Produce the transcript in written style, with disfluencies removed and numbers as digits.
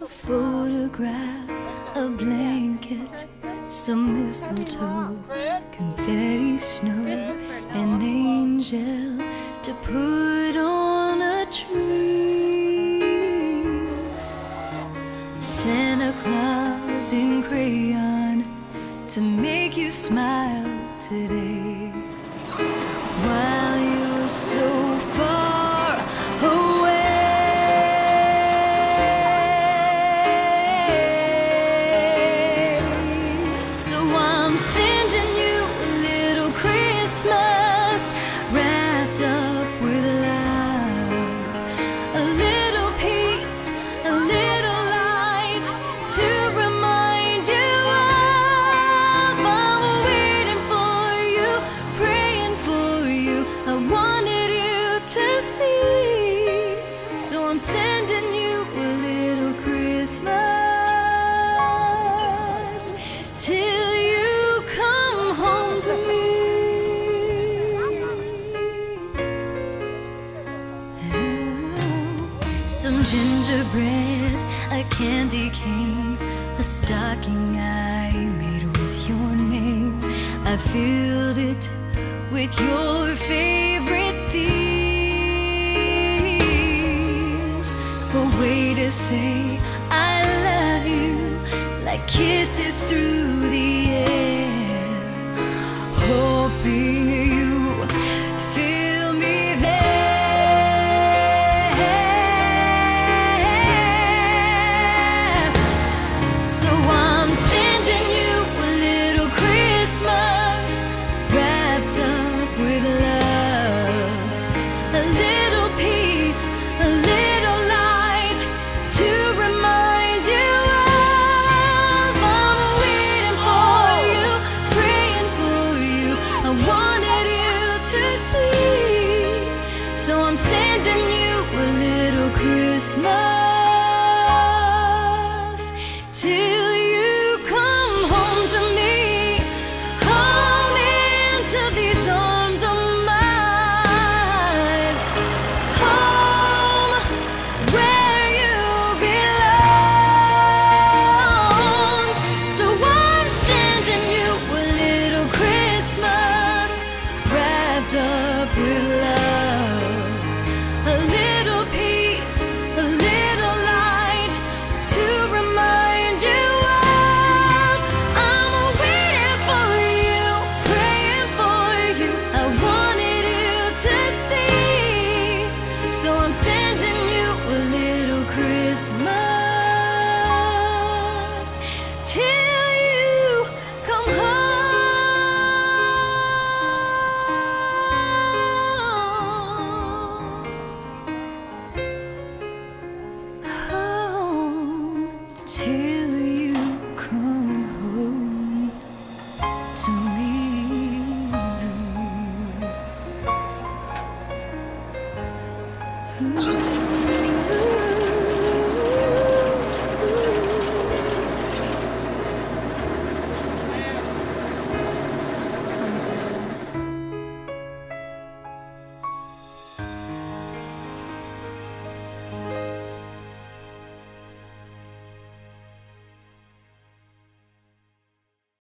photograph, a blanket, some mistletoe, confetti snow, an angel to put on a tree. Santa Claus in crayon to make you smile today, while you're so far away. So I'm sending you a little Christmas wrapped up with love, a little peace, a little light to remind you of. I'm waiting for you, praying for you, I wanted you to see. So I'm sending you a little Christmas till you come home to me. Some gingerbread, a candy cane, a stocking I made with your name. I filled it with your favorite things, a way to say I love you, like kisses through the air, hoping you feel me there. So I'm sending you a little Christmas wrapped up with love, a little peace, a little light to remind you of. I'm waiting for you, praying for you, I wanted you to see. So I'm sending you a little Christmas till you come home to me, home into these arms of mine, home where you belong. So I'm sending you a little Christmas wrapped up with love, a little peace, a little light to remind you of. I'm waiting for you, praying for you, I wanted you to see. So I'm sending you a little Christmas till you come home to